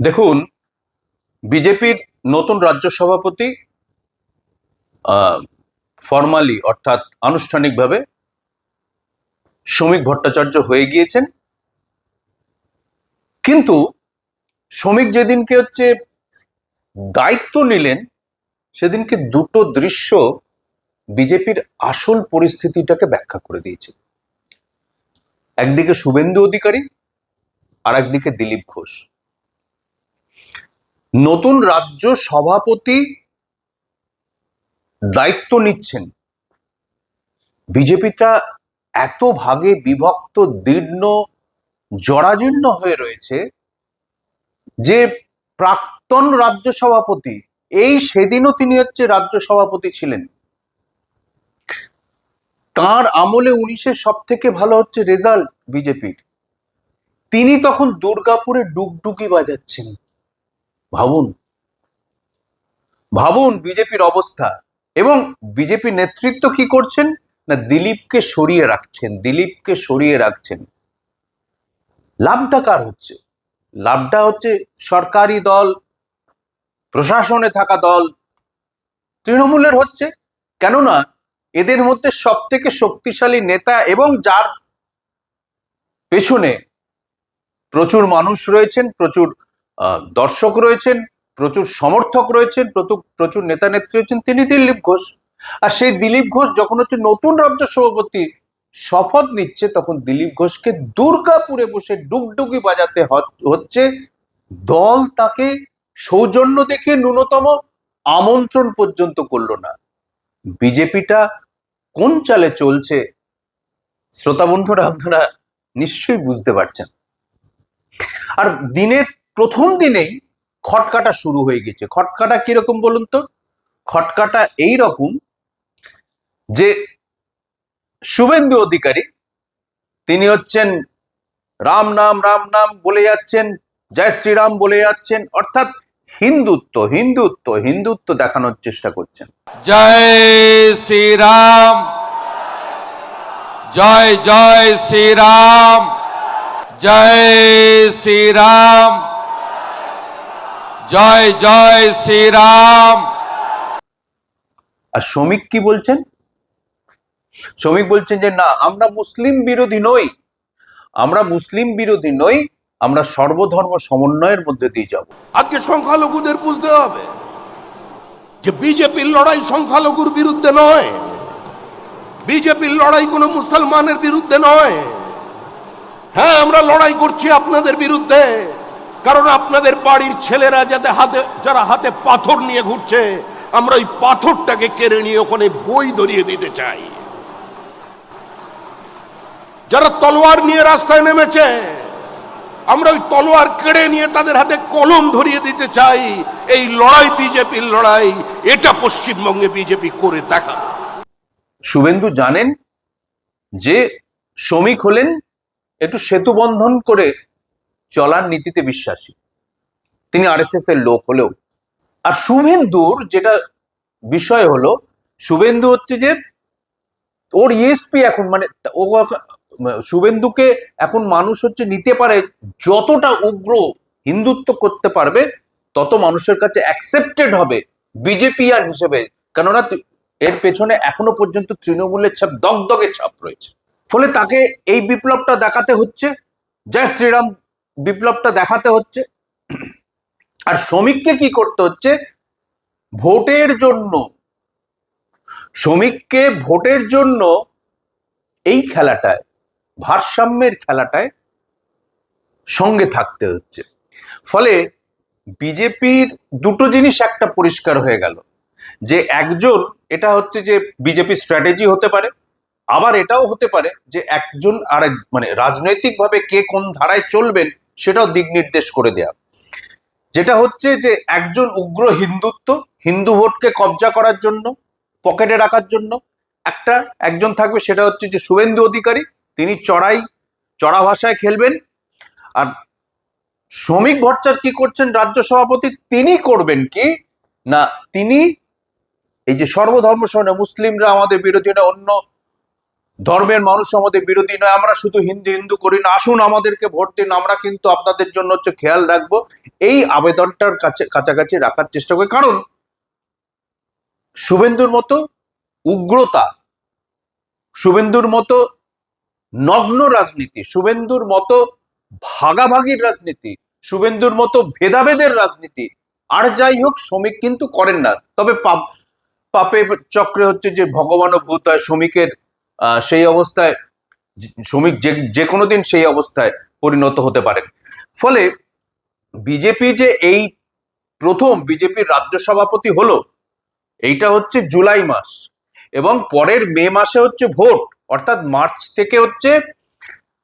দেখুন, বিজেপির নতুন রাজ্য সভাপতি ফর্মালি অর্থাৎ আনুষ্ঠানিকভাবে শ্রমিক ভট্টাচার্য হয়ে গিয়েছেন। কিন্তু শ্রমিক যেদিনকে দায়িত্ব নিলেন, সেদিনকে দুটো দৃশ্য বিজেপির আসল পরিস্থিতিটাকে ব্যাখ্যা করে দিয়েছে। একদিকে শুভেন্দু অধিকারী আর একদিকে দিলীপ ঘোষ। নতুন রাজ্য সভাপতি দায়িত্ব নিচ্ছেন, বিজেপিটা এত ভাগে বিভক্ত, দীর্ণ, জরাজীর্ণ হয়ে রয়েছে যে প্রাক্তন রাজ্য সভাপতি, সেদিনও তিনি রাজ্য সভাপতি ছিলেন, তার আমলে 19-এ সব থেকে ভালো রেজাল্ট বিজেপির, তিনি তখন দুর্গাপুরে ডুগডুগি বাজাচ্ছেন। ভাবুন ভাবুন বিজেপির অবস্থা। এবং বিজেপি নেতৃত্ব কি করছেন না, দিলীপকে সরিয়ে রাখছেন। লাভটা কার হচ্ছে? লাভটা সরকারি দল, প্রশাসনে থাকা দল, তৃণমূলের হচ্ছে। কেননা এদের মধ্যে সব থেকে শক্তিশালী নেতা এবং যার পেছনে প্রচুর মানুষ রয়েছেন, প্রচুর দর্শক রয়েছেন, প্রচুর সমর্থক রয়েছেন, প্রচুর নেতা নেত্রী রয়েছেন, তিনি দিলীপ ঘোষ। আর সেই দিলীপ ঘোষ যখন নতুন রাজ্য সভাপতি শপথ নিচ্ছে, তখন দিলীপ ঘোষকে দুর্গাপুরে বসে ডুগডুগি বাজাতে হচ্ছে। দল তাকে সৌজন্য দেখে ন্যূনতম আমন্ত্রণ পর্যন্ত করলো না। বিজেপিটা কোন চালে চলছে শ্রোতা বন্ধুরা আপনারা নিশ্চয়ই বুঝতে পারছেন। আর দিনের প্রথম দিনেই খটকাটা শুরু হয়ে গেছে। খটকাটা কিরকম বলুন তো? খটকাটা এই রকম যে শুভেন্দু অধিকারী তিনি রাম নাম বলে যাচ্ছেন, জয় শ্রীরাম বলে যাচ্ছেন, অর্থাৎ হিন্দুত্ব দেখানোর চেষ্টা করছেন। জয় শ্রীরাম, জয় জয় শ্রীরাম, জয় শ্রীরাম, জয় জয় শ্রীরাম। আর শ্রমিক কি বলছেন? শ্রমিক বলছেন যে না, আমরা মুসলিম বিরোধী নই, আমরা সর্বধর্ম সমন্বয়ের মধ্যে দিয়ে যাব। আজকে সংখ্যালঘুদের বুঝতে হবে যে বিজেপির লড়াই সংখ্যালঘুর বিরুদ্ধে নয়, বিজেপির লড়াই কোনো মুসলমানের বিরুদ্ধে নয়। হ্যাঁ, আমরা লড়াই করছি আপনাদের বিরুদ্ধে, কারণ আপনাদের বাড়ির ছেলেরা যারা হাতে পাথর নিয়ে ঘুরছে, আমরা ওই পাথরটাকে কেড়ে নিয়ে ওখানে বই ধরিয়ে দিতে চাই। যারা তলোয়ার নিয়ে রাস্তায় নেমেছে, আমরা ওই তলোয়ার কেড়ে নিয়ে তাদের হাতে কলম ধরিয়ে দিতে চাই। এই লড়াই বিজেপির লড়াই, এটা পশ্চিমবঙ্গে বিজেপি করে দেখা। শুভেন্দু জানেন যে শ্রমিক হলেন একটু সেতু বন্ধন করে চলার নীতিতে বিশ্বাসী, তিনি আরএসএস এর লোক হলেও। আর শুভেন্দুর যেটা বিষয় হলো, শুভেন্দু যে ওর ইএসপি এখন শুভেন্দুকে এখন মানুষ নিতে পারে, যতটা উগ্র হিন্দুত্ব করতে পারবে তত মানুষের কাছে অ্যাকসেপ্টেড হবে বিজেপিয়ান হিসেবে। কেননা এর পেছনে এখনো পর্যন্ত তৃণমূলের ছাপ, দগদগে ছাপ রয়েছে। ফলে তাকে এই বিপ্লবটা দেখাতে হচ্ছে, জয় শ্রীরাম বিপ্লবটা দেখাতে হচ্ছে। আর শ্রমিককে কি করতে হচ্ছে? শ্রমিককে ভোটের জন্য এই খেলাটায়, ভারসাম্যের খেলাটায় সঙ্গে থাকতে হচ্ছে। ফলে বিজেপির দুটো জিনিস একটা পরিষ্কার হয়ে গেল, যে একজন, এটা যে বিজেপি স্ট্র্যাটেজি হতে পারে, আবার এটাও হতে পারে যে একজন আরেক রাজনৈতিকভাবে কে কোন ধারায় চলবেন সেটাও দিক নির্দেশ করে দেয়া। যেটা যে একজন উগ্র হিন্দু ভোটকে কবজা করার জন্য, পকেটে রাখার জন্য একজন থাকবে, সেটা যে শুভেন্দু অধিকারী, তিনি চড়া ভাষায় খেলবেন। আর শ্রমিক ভট্টাচার্য কি করছেন রাজ্য সভাপতি, তিনি করবেন কি না, তিনি এই যে সর্বধর্ম সমন্বয়, মুসলিমরা আমাদের বিরোধী না, অন্য ধর্মের মানুষ আমাদের বিরোধী নয়, আমরা শুধু হিন্দু হিন্দু করি না, আসুন আমাদেরকে ভোট দিন, আমরা কিন্তু আপনাদের জন্য হচ্ছে খেয়াল রাখবো, এই আবেদনটার কাছাকাছি রাখার চেষ্টা করি। কারণ শুভেন্দুর মতো উগ্রতা, শুভেন্দুর মতো নগ্ন রাজনীতি, শুভেন্দুর মতো ভাগাভাগির রাজনীতি, শুভেন্দুর মতো ভেদাভেদের রাজনীতি আর যাই হোক শ্রমিক কিন্তু করেন না। তবে পাপে চক্রে হচ্ছে যে ভগবানও ভূত হয়, শ্রমিকের সেই অবস্থায় শ্রমিক যে কোনো দিন সেই অবস্থায় পরিণত হতে পারেন। ফলে বিজেপি যে এই প্রথম বিজেপির রাজ্য সভাপতি হলো, এইটা হচ্ছে জুলাই মাস এবং পরের মে মাসে হচ্ছে ভোট, অর্থাৎ মার্চ থেকে হচ্ছে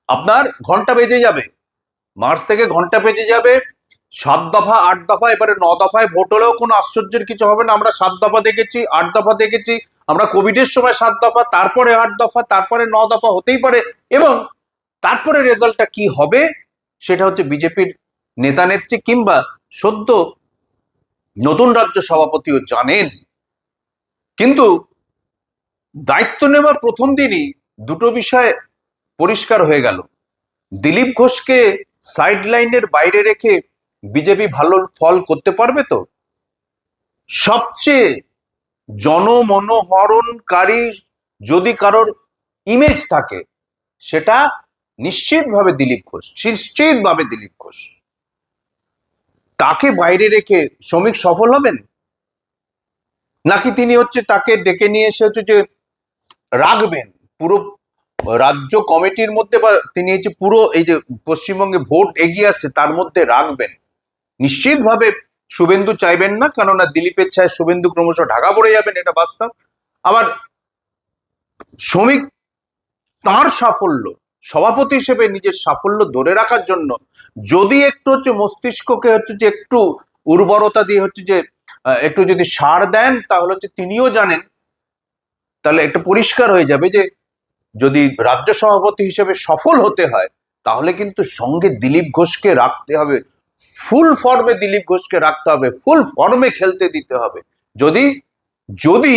আপনার ঘন্টা বেজে যাবে, মার্চ থেকে ঘন্টা বেজে যাবে। 7 দফা 8 দফা, এবারে 9 দফায় ভোট হলেও কোনো আশ্চর্যের কিছু হবে না। আমরা 7 দফা দেখেছি, 8 দফা দেখেছি, আমরা কোভিডের সময় 7 দফা, তারপরে 8 দফা, তারপরে 9 দফা হতেই পারে। এবং তারপরে রেজাল্টটা কি হবে সেটা হচ্ছে বিজেপির নেতা নেত্রী কিংবা সদ্য নতুন রাজ্য সভাপতিও জানেন। কিন্তু দায়িত্ব নেওয়ার প্রথম দিনই দুটো বিষয় পরিষ্কার হয়ে গেল। দিলীপ ঘোষকে সাইড লাইনের বাইরে রেখে বিজেপি ভালো ফল করতে পারবে তো? সবচেয়ে জনমনোহরণকারী যদি কারোর ইমেজ থাকে সেটা নিশ্চিতভাবে দিলীপ ঘোষ, নিশ্চিতভাবে দিলীপ ঘোষ। তাকে বাইরে রেখে শ্রমিক সফল হবেন নাকি তিনি হচ্ছে তাকে ডেকে নিয়ে এসে হচ্ছে যে রাখবেন পুরো রাজ্য কমিটির মধ্যে, বা তিনি এই যে পুরো এই যে পশ্চিমবঙ্গে ভোট এগিয়ে আসছে তার মধ্যে রাখবেন? নিশ্চিতভাবে শুভেন্দু চাইবেন না, কেননা দিলীপের ছায় শুভেন্দু ক্রমশ ঢাকা পড়ে যাবেন, এটা বাস্তব। আবার শ্রমিক তার সাফল্য, সভাপতি হিসেবে নিজের সাফল্য ধরে রাখার জন্য যদি একটু হচ্ছে মস্তিষ্ককে হচ্ছে যে একটু উর্বরতা দিয়ে হচ্ছে যে একটু যদি সার দেন, তাহলে হচ্ছে তিনিও জানেন, তাহলে একটা পরিষ্কার হয়ে যাবে যে যদি রাজ্য সভাপতি হিসেবে সফল হতে হয় তাহলে কিন্তু সঙ্গে দিলীপ ঘোষকে রাখতে হবে, ফুল ফর্মে দিলীপ ঘোষকে রাখতে হবে, ফুল ফর্মে খেলতে দিতে হবে। যদি যদি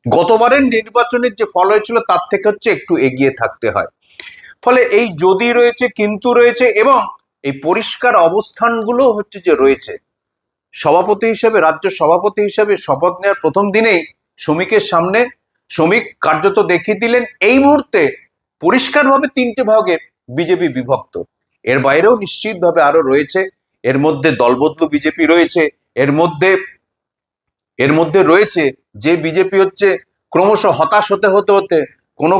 গতবারের নির্বাচনের যে ফল হয়েছিল তার থেকে হচ্ছে একটু এগিয়ে থাকতে হয়। ফলে এই যদি রয়েছে, কিন্তু রয়েছে এবং এই পরিষ্কার অবস্থানগুলো হচ্ছে যে রয়েছে। সভাপতি হিসেবে, রাজ্য সভাপতি হিসেবে শপথ নেওয়ার প্রথম দিনেই শ্রমিকের সামনে শ্রমিক কার্যত দেখিয়ে দিলেন এই মুহূর্তে পরিষ্কারভাবে 3টে ভাগে বিজেপি বিভক্ত। এর বাইরেও নিশ্চিতভাবে আরো রয়েছে, এর মধ্যে দলবদলু বিজেপি রয়েছে, এর মধ্যে রয়েছে যে বিজেপি হচ্ছে ক্রমশ হতাশ হতে হতে হতে কোনো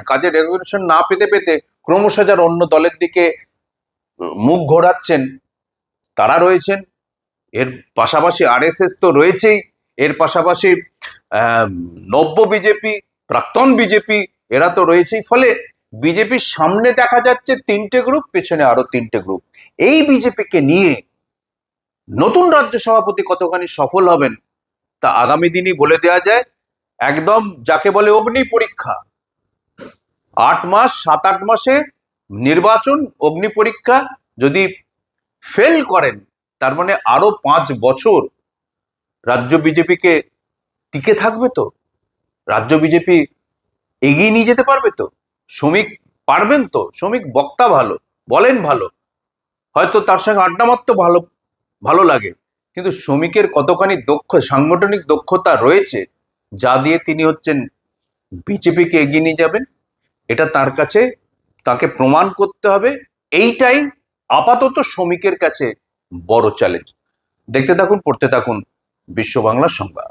কাজের রেকগনিশন না পেতে পেতে ক্রমশ যারা অন্য দলের দিকে মুখ ঘোরাচ্ছেন তারা রয়েছেন। এর পাশাপাশি আরএসএস তো রয়েছেই, এর পাশাপাশি নব্য বিজেপি, প্রাক্তন বিজেপি, এরা তো রয়েছেই। ফলে বিজেপির সামনে দেখা যাচ্ছে 3টে গ্রুপ, পেছনে আরো 3টে গ্রুপ। এই বিজেপিকে নিয়ে নতুন রাজ্য সভাপতি কতখানি সফল হবেন তা আগামী দিনই বলে দেওয়া যায়। একদম যাকে বলে অগ্নি পরীক্ষা, 8 মাস 7-8 মাসে নির্বাচন, অগ্নি পরীক্ষা। যদি ফেল করেন তার মানে আরো 5 বছর রাজ্য বিজেপিকে টিকে থাকবে তো? রাজ্য বিজেপি এগিয়ে নিয়ে যেতে পারবে তো? শ্রমিক পারবেন তো? শ্রমিক বক্তা ভালো, বলেন ভালো, হয়তো তার সঙ্গে আড্ডা মারতে ভালো লাগে, কিন্তু শ্রমিকের কতখানি সাংগঠনিক দক্ষতা রয়েছে যা দিয়ে তিনি হচ্ছেন বিজেপিকে এগিয়ে নিয়ে যাবেন, এটা তার কাছে তাকে প্রমাণ করতে হবে। এইটাই আপাতত শ্রমিকের কাছে বড় চ্যালেঞ্জ। দেখতে থাকুন, পড়তে থাকুন বিশ্ব বাংলা সংবাদ।